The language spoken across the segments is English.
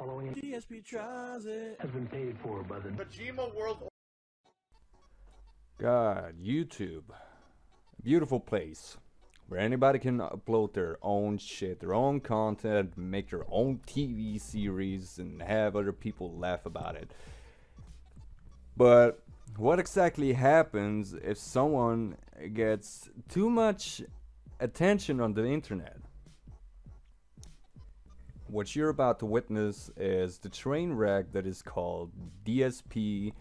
following DSP tries it. has been paid for by the Kojima World. God, YouTube. A beautiful place where anybody can upload their own shit, their own content, make their own TV series, and have other people laugh about it. But what exactly happens if someone gets too much attention on the internet? What you're about to witness is the train wreck that is called DSP,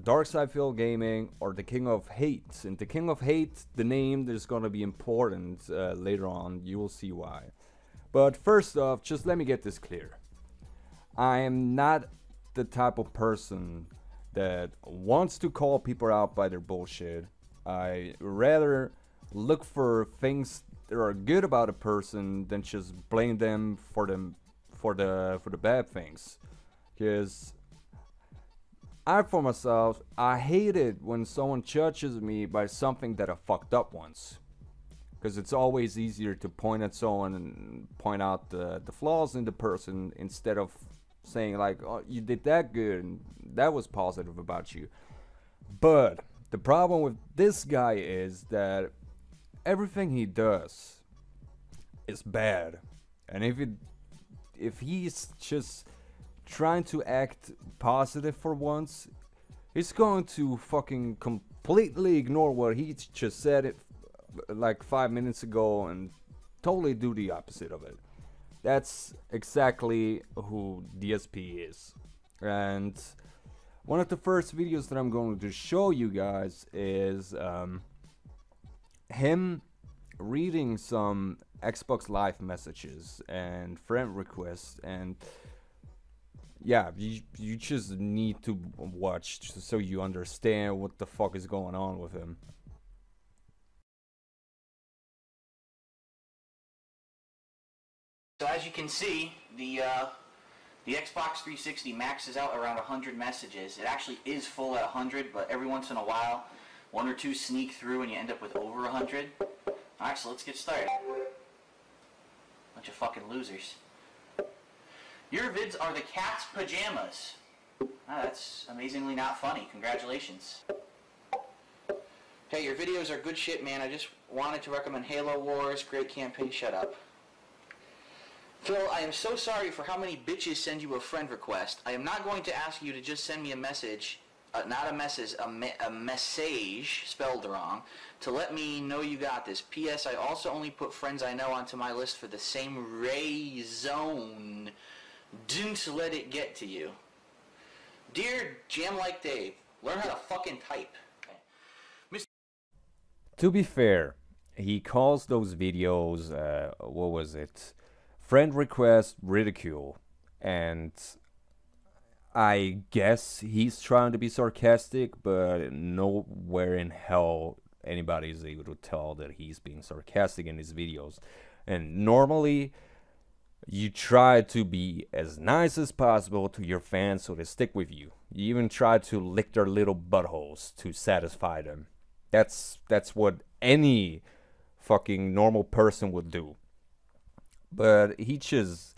Dark Side Field Gaming, or the King of Hate. And the King of Hate, the name that is going to be important later on. You will see why. But first off, just let me get this clear. I am not the type of person that wants to call people out by their bullshit. I rather look for things that are good about a person than just blame them for the bad things. Because for myself, I hate it when someone judges me by something that I fucked up once. Because it's always easier to point at someone and point out the flaws in the person instead of saying like, oh, you did that good and that was positive about you. But the problem with this guy is that everything he does is bad. And if he's just trying to act positive for once, he's going to fucking completely ignore what he just said it like 5 minutes ago and totally do the opposite of it. That's exactly who DSP is. And one of the first videos that I'm going to show you guys is him reading some Xbox Live messages and friend requests, and yeah, you just need to watch so you understand what the fuck is going on with him. So as you can see, the Xbox 360 maxes out around 100 messages. It actually is full at 100, but every once in a while, one or two sneak through and you end up with over 100. Alright, so let's get started. Bunch of fucking losers. Your vids are the cat's pajamas. That's amazingly not funny. Congratulations. Hey, your videos are good shit, man. I just wanted to recommend Halo Wars. Great campaign. Shut up. Phil, I am so sorry for how many bitches send you a friend request. I am not going to ask you to just send me a message, not a message, a message, spelled wrong, to let me know you got this. P.S. I also only put friends I know onto my list for the same reason. Don't let it get to you. Dear Jam Like Dave, learn how to fucking type. Okay. To be fair, he calls those videos, what was it? Friend request ridicule, and I guess he's trying to be sarcastic, but nowhere in hell anybody is able to tell that he's being sarcastic in his videos. And normally you try to be as nice as possible to your fans so they stick with you. You even try to lick their little buttholes to satisfy them. That's what any fucking normal person would do. But he just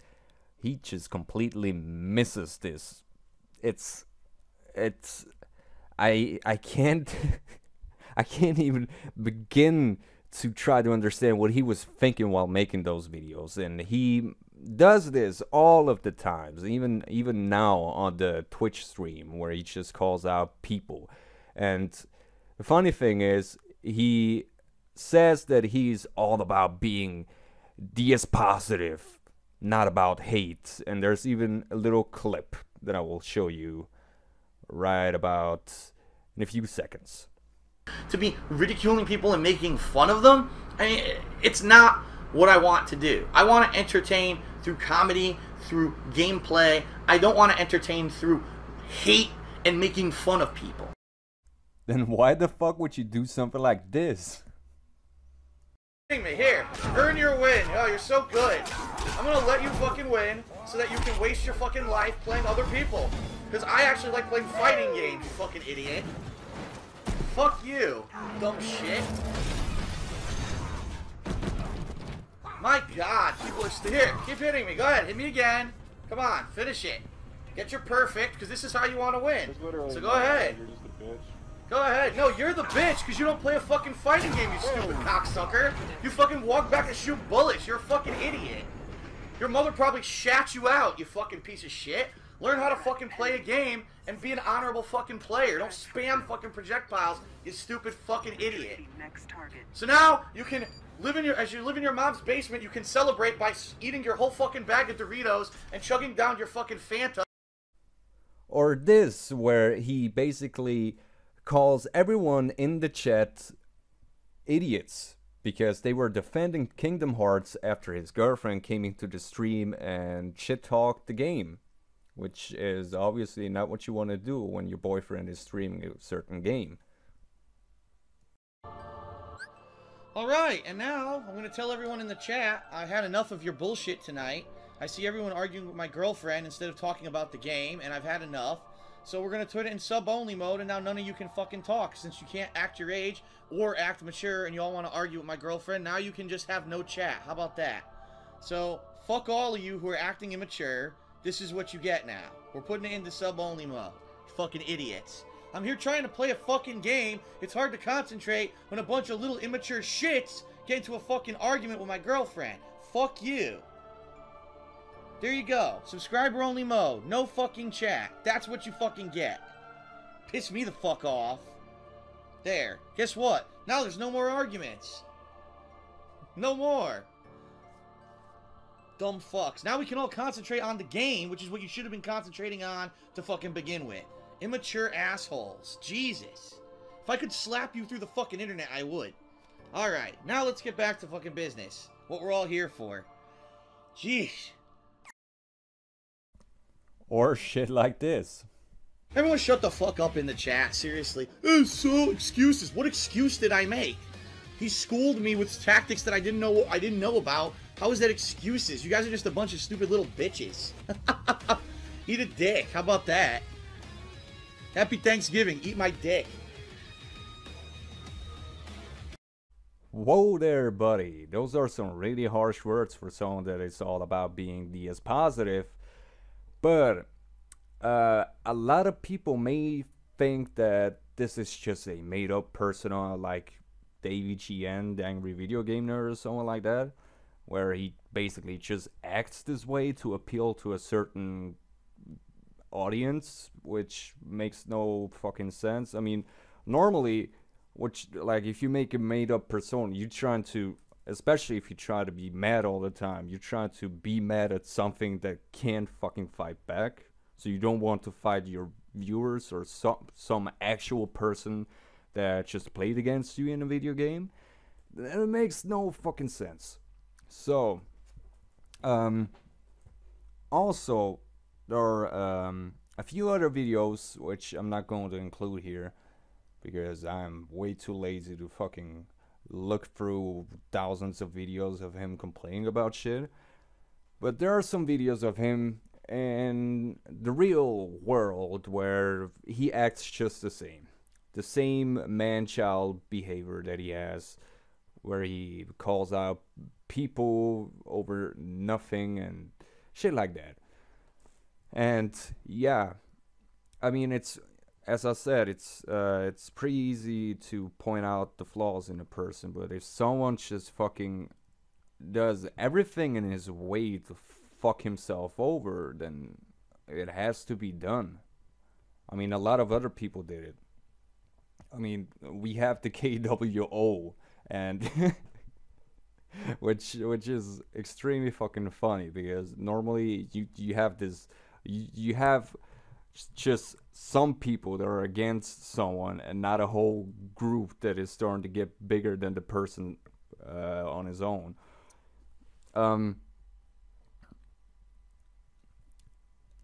completely misses this. I can't I can't even begin to try to understand what he was thinking while making those videos. And he does this all of the times, even now on the Twitch stream where he just calls out people. And the funny thing is, he says that he's all about being DS positive, not about hate. And there's even a little clip that I will show you right about in a few seconds. To be ridiculing people and making fun of them, I mean, it's not what I want to do. I want to entertain through comedy, through gameplay. I don't want to entertain through hate and making fun of people. Then why the fuck would you do something like this? Me here, earn your win. Oh, you're so good. I'm gonna let you fucking win so that you can waste your fucking life playing other people. Because I actually like playing fighting games, you fucking idiot. Fuck you, dumb shit. My God, people are still here. Keep hitting me. Go ahead, hit me again. Come on, finish it. Get your perfect, because this is how you want to win. So go ahead. You're just a bitch. Go ahead. No, you're the bitch, because you don't play a fucking fighting game, you stupid cocksucker. You fucking walk back and shoot bullets. You're a fucking idiot. Your mother probably shat you out, you fucking piece of shit. Learn how to fucking play a game and be an honorable fucking player. Don't spam fucking projectiles, you stupid fucking idiot. So now, you can live in as you live in your mom's basement, you can celebrate by eating your whole fucking bag of Doritos and chugging down your fucking Fanta. Or this, where he basically calls everyone in the chat idiots because they were defending Kingdom Hearts after his girlfriend came into the stream and shit-talked the game, which is obviously not what you want to do when your boyfriend is streaming a certain game. Alright, and now I'm going to tell everyone in the chat I had enough of your bullshit tonight. I see everyone arguing with my girlfriend instead of talking about the game, and I've had enough. So we're going to put it in sub-only mode, and now none of you can fucking talk. Since you can't act your age or act mature, and you all want to argue with my girlfriend, now you can just have no chat. How about that? So, fuck all of you who are acting immature. This is what you get now. We're putting it into sub-only mode. Fucking idiots. I'm here trying to play a fucking game. It's hard to concentrate when a bunch of little immature shits get into a fucking argument with my girlfriend. Fuck you. There you go. Subscriber only mode. No fucking chat. That's what you fucking get. Piss me the fuck off. There. Guess what? Now there's no more arguments. No more. Dumb fucks. Now we can all concentrate on the game, which is what you should have been concentrating on to fucking begin with. Immature assholes. Jesus. If I could slap you through the fucking internet, I would. Alright, now let's get back to fucking business. What we're all here for. Jeez. Or shit like this. Everyone shut the fuck up in the chat, seriously. So excuses. What excuse did I make? He schooled me with tactics that I didn't know about. How is that excuses? You guys are just a bunch of stupid little bitches. Eat a dick. How about that? Happy Thanksgiving. Eat my dick. Whoa there, buddy. Those are some really harsh words for someone that is all about being DS positive. But a lot of people may think that this is just a made-up persona like Davey GN, the Angry Video Game Nerd, or someone like that, where he basically just acts this way to appeal to a certain audience, which makes no fucking sense. I mean, normally, like if you make a made-up persona, you're trying to, especially if you try to be mad all the time, you're trying to be mad at something that can't fucking fight back. So you don't want to fight your viewers or some actual person that just played against you in a video game. It makes no fucking sense. So, also, there are a few other videos which I'm not going to include here because I'm way too lazy to fucking look through thousands of videos of him complaining about shit. But there are some videos of him in the real world where he acts just the same. The same man-child behavior that he has, where he calls out people over nothing and shit like that. And yeah, I mean, it's, as I said, it's pretty easy to point out the flaws in a person, but if someone just fucking does everything in his way to fuck himself over, then it has to be done. I mean, a lot of other people did it. I mean, we have the KWO, and which is extremely fucking funny, because normally you have this, you have just some people that are against someone and not a whole group that is starting to get bigger than the person on his own.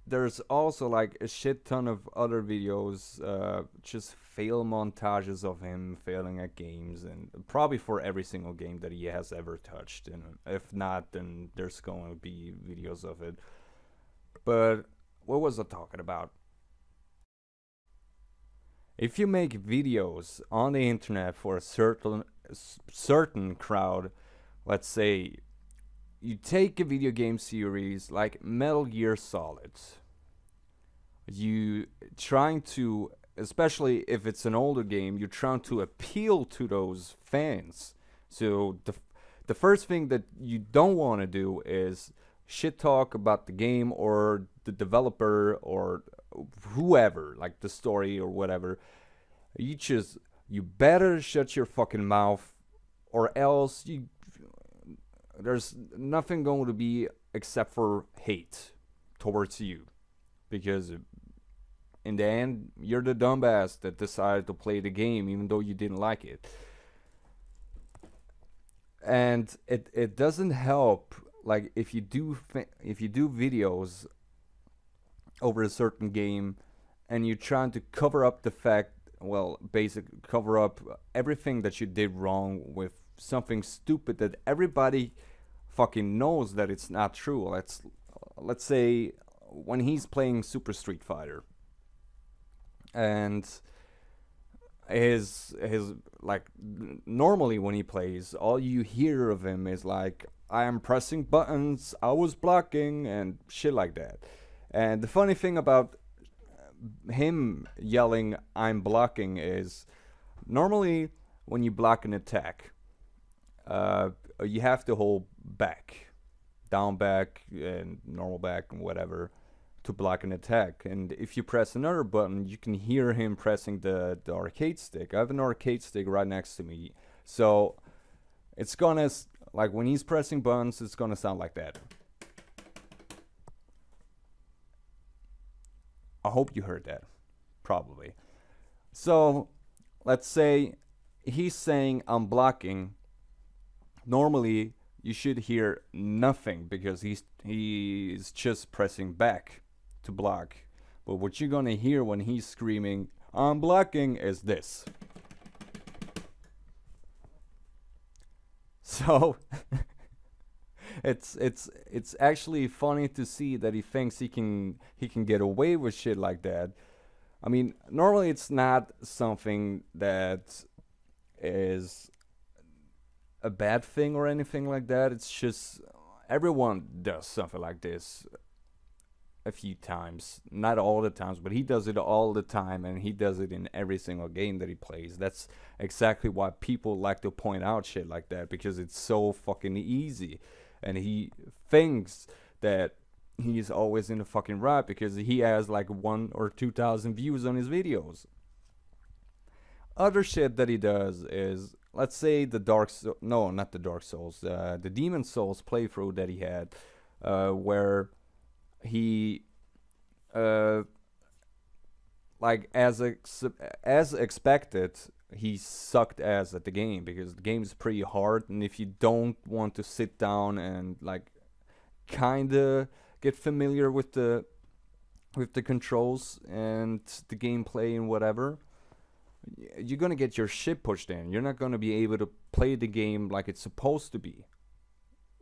There's also like a shit ton of other videos, just fail montages of him failing at games, and probably for every single game that he has ever touched, and if not, then there's going to be videos of it. But what was I talking about? If you make videos on the internet for a certain crowd, let's say you take a video game series like Metal Gear Solid. You trying to, especially if it's an older game, you're trying to appeal to those fans. So the first thing that you don't want to do is shit talk about the game or the developer or whoever, like the story or whatever. You better shut your fucking mouth, or else there's nothing going to be except for hate towards you, because in the end you're the dumbass that decided to play the game even though you didn't like it. And it doesn't help, like if you do videos over a certain game and you're trying to cover up the fact, well, basically cover up everything that you did wrong with something stupid that everybody fucking knows that it's not true. Let's say when he's playing Super Street Fighter, and his like normally when he plays, all you hear of him is like, I am pressing buttons, I was blocking, and shit like that. And the funny thing about him yelling I'm blocking is, normally when you block an attack, you have to hold back, down back and normal back and whatever, to block an attack. And if you press another button, you can hear him pressing the arcade stick. I have an arcade stick right next to me, so it's gonna, like when he's pressing buttons, it's gonna sound like that. I hope you heard that. Probably. So let's say he's saying I'm blocking. Normally you should hear nothing because he's just pressing back to block. But what you're gonna hear when he's screaming I'm blocking is this. So it's actually funny to see that he thinks he can get away with shit like that. I mean, normally it's not something that is a bad thing or anything like that. It's just everyone does something like this a few times, not all the times, but he does it all the time, and he does it in every single game that he plays. That's exactly why people like to point out shit like that, because it's so fucking easy. And he thinks that he's always in the fucking right because he has like 1,000 or 2,000 views on his videos. Other shit that he does is, let's say the Demon Souls playthrough that he had, where he, like as expected, he sucked ass at the game, because the game is pretty hard, and if you don't want to sit down and like kinda get familiar with the controls and the gameplay and whatever, you're gonna get your shit pushed in. You're not gonna be able to play the game like it's supposed to be.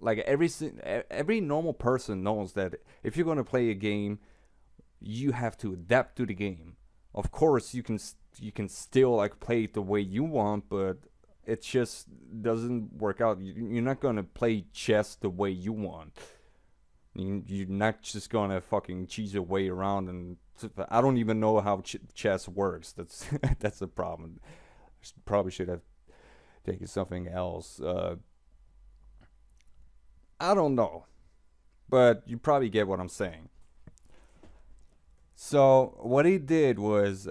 Like every normal person knows that if you're gonna play a game, you have to adapt to the game. Of course, you can still like play it the way you want, but it just doesn't work out. You're not gonna play chess the way you want. You're not just gonna fucking cheese your way around, and I don't even know how chess works. That's that's the problem. Probably should have taken something else. I don't know, but you probably get what I'm saying. So what he did was,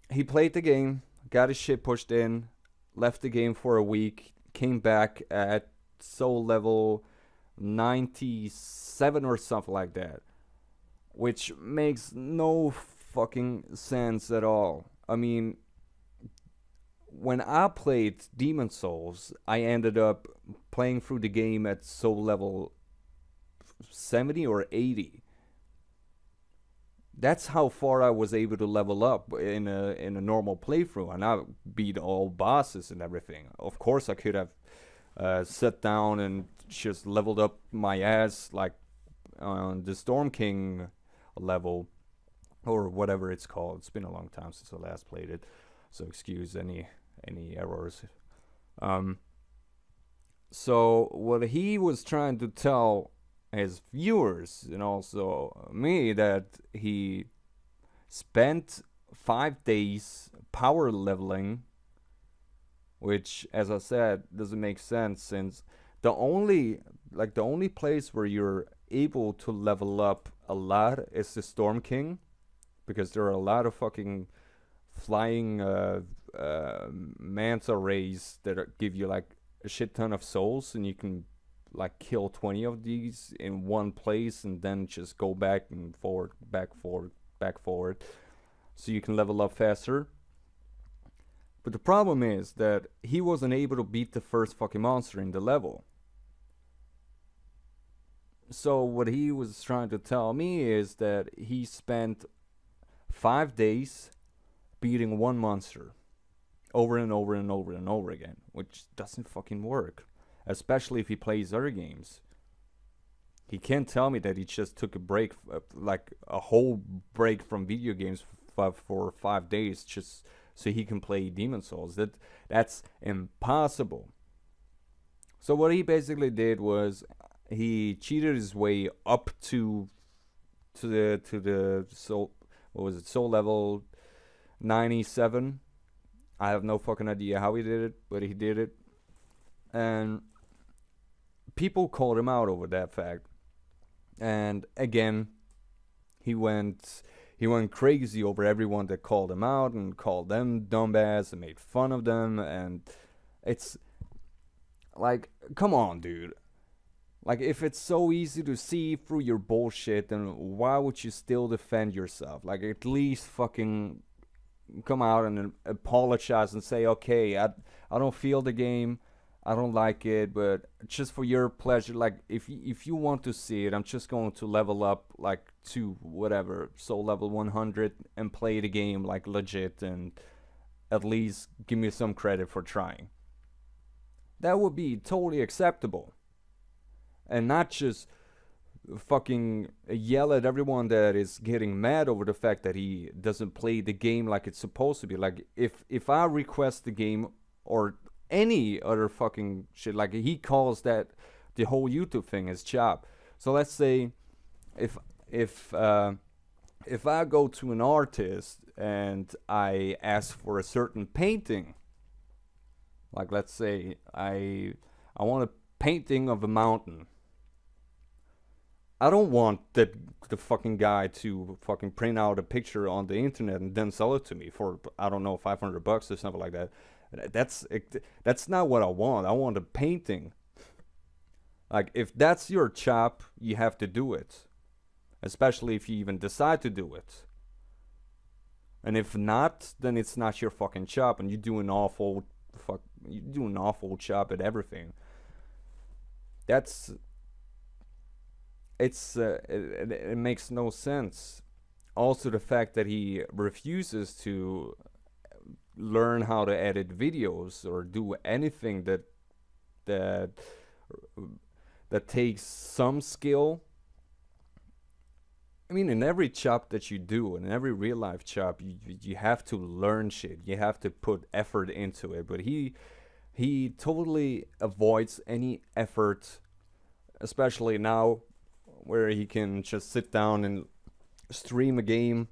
he played the game, got his shit pushed in, left the game for a week, came back at soul level 97 or something like that, which makes no fucking sense at all. I mean, when I played Demon Souls, I ended up playing through the game at soul level 70 or 80. That's how far I was able to level up in a normal playthrough, and I beat all bosses and everything. Of course, I could have sat down and just leveled up my ass like on the Storm King level or whatever it's called. It's been a long time since I last played it, so excuse any errors. So what he was trying to tell his viewers and also me, that he spent 5 days power leveling, which, as I said, doesn't make sense, since the only the only place where you're able to level up a lot is the Storm King, because there are a lot of fucking flying manta rays that give you like a shit ton of souls, and you can like kill 20 of these in one place and then just go back and forward, back forward, back forward, so you can level up faster. But the problem is that he wasn't able to beat the first fucking monster in the level. So what he was trying to tell me is that he spent 5 days beating one monster over and over and over and over again, which doesn't fucking work, especially if he plays other games. He can't tell me that he just took a break, like a whole break from video games for 5 days, just so he can play Demon Souls. That's impossible. So what he basically did was he cheated his way up to the soul, what was it, soul level 97. I have no fucking idea how he did it, but he did it. And people called him out over that fact. And again, he went crazy over everyone that called him out and called them dumbass and made fun of them. And it's like, come on, dude. Like, if it's so easy to see through your bullshit, then why would you still defend yourself? Like, at least fucking come out and apologize and say, okay, I don't feel the game, I don't like it, but just for your pleasure, like, if you want to see it, I'm just going to level up, like, to whatever, soul level 100, and play the game, like, legit, and at least give me some credit for trying. That would be totally acceptable. And not just fucking yell at everyone that is getting mad over the fact that he doesn't play the game like it's supposed to be. Like, if I request the game or any other fucking shit, like, he calls that the whole YouTube thing his job. So let's say if I go to an artist and I ask for a certain painting, like, let's say I want a painting of a mountain. I don't want the fucking guy to fucking print out a picture on the internet and then sell it to me for, I don't know, $500 or something like that. That's not what I want. I want a painting. Like, if that's your chop, you have to do it. Especially if you even decide to do it. And if not, then it's not your fucking chop, and you do an awful job at everything. It makes no sense. Also, the fact that he refuses to learn how to edit videos or do anything that takes some skill. I mean, in every job that you do, in every real life job, you have to learn shit. You have to put effort into it. But he totally avoids any effort, especially now, where he can just sit down and stream a game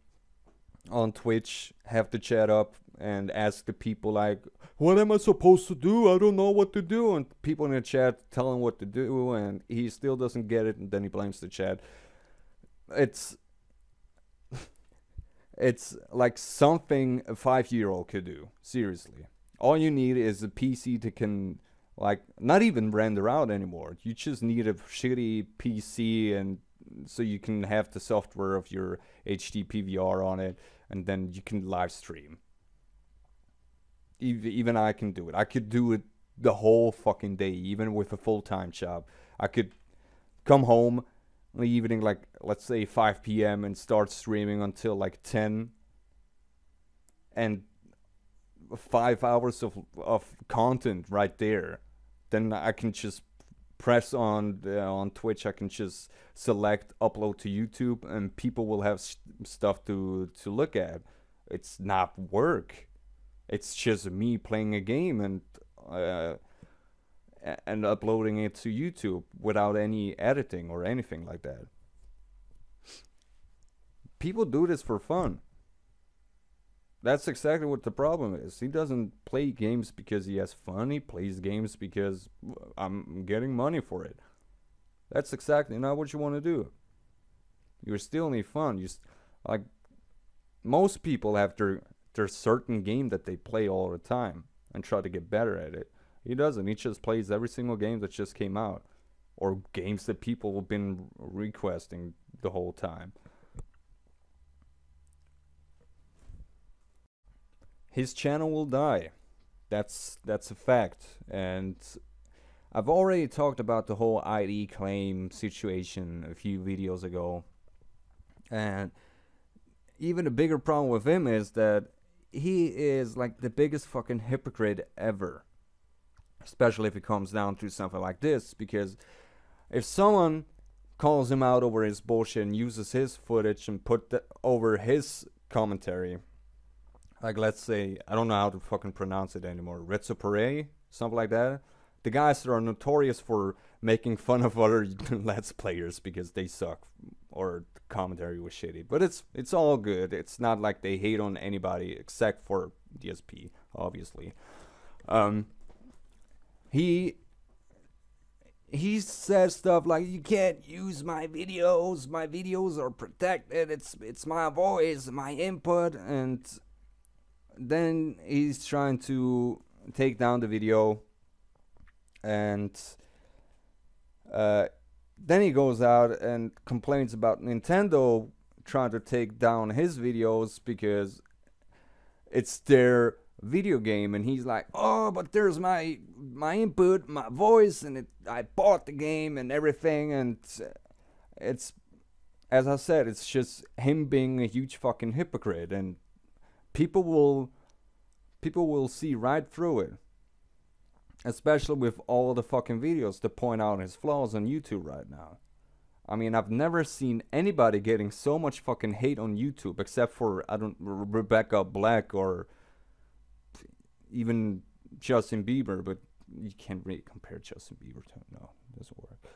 on Twitch, have the chat up, and ask the people, like, what am I supposed to do? I don't know what to do. And people in the chat tell him what to do, and he still doesn't get it, and then he blames the chat. It's like something a 5-year-old could do. Seriously. All you need is a PC that can, like, not even render out anymore. You just need a shitty PC, and so you can have the software of your HD PVR on it, and then you can live stream. Even I can do it. I could do it the whole fucking day, even with a full-time job. I could come home in the evening, like, let's say 5 p.m. and start streaming until like 10, and 5 hours of content right there. Then I can just press on Twitch. I can just select upload to YouTube, and people will have stuff to look at. It's not work. It's just me playing a game, and and uploading it to YouTube without any editing or anything like that. People do this for fun. That's exactly what the problem is. He doesn't play games because he has fun. He plays games because I'm getting money for it. That's exactly not what you want to do. You still need fun. Like most people have their certain game that they play all the time and try to get better at it. He doesn't. He just plays every single game that just came out, or games that people have been requesting the whole time. His channel will die. That's a fact. And I've already talked about the whole ID claim situation a few videos ago. And even a bigger problem with him is that he is like the biggest fucking hypocrite ever. Especially if it comes down to something like this. Because if someone calls him out over his bullshit and uses his footage and put over his commentary, like let's say, I don't know how to fucking pronounce it anymore, Retsupere, something like that. The guys that are notorious for making fun of other Let's Players because they suck or the commentary was shitty. But it's all good. It's not like they hate on anybody except for DSP, obviously. He says stuff like, you can't use my videos are protected, it's my voice, my input, and then he's trying to take down the video, and then he goes out and complains about Nintendo trying to take down his videos because it's their video game, and he's like, oh, but there's my input, my voice, and I bought the game and everything, and it's, as I said, it's just him being a huge fucking hypocrite, and people will see right through it. Especially with all the fucking videos to point out his flaws on YouTube right now. I mean, I've never seen anybody getting so much fucking hate on YouTube except for, Rebecca Black or even Justin Bieber, but you can't really compare Justin Bieber to him. No, it doesn't work.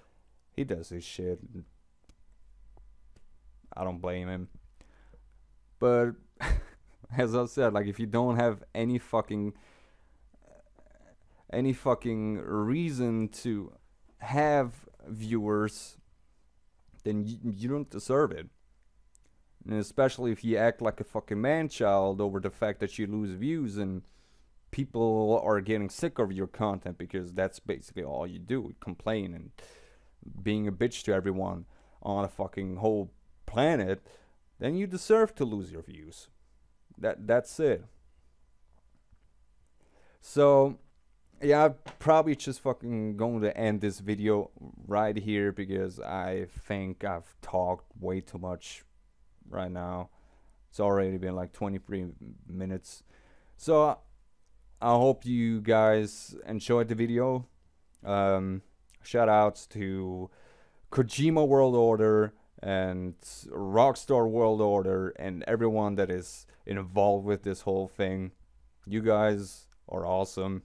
He does his shit. I don't blame him. But as I said, like, if you don't have any fucking reason to have viewers, then you don't deserve it. And especially if you act like a fucking man-child over the fact that you lose views and people are getting sick of your content because that's basically all you do, complain and being a bitch to everyone on a fucking whole planet, then you deserve to lose your views. That's it. So yeah, I'm probably just fucking going to end this video right here because I think I've talked way too much right now. It's already been like 23 minutes. So I hope you guys enjoyed the video. Shout outs to Kojima World Order and Rockstar World Order and everyone that is involved with this whole thing. You guys are awesome.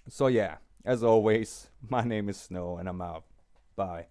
So yeah, as always, my name is Snow and I'm out. Bye.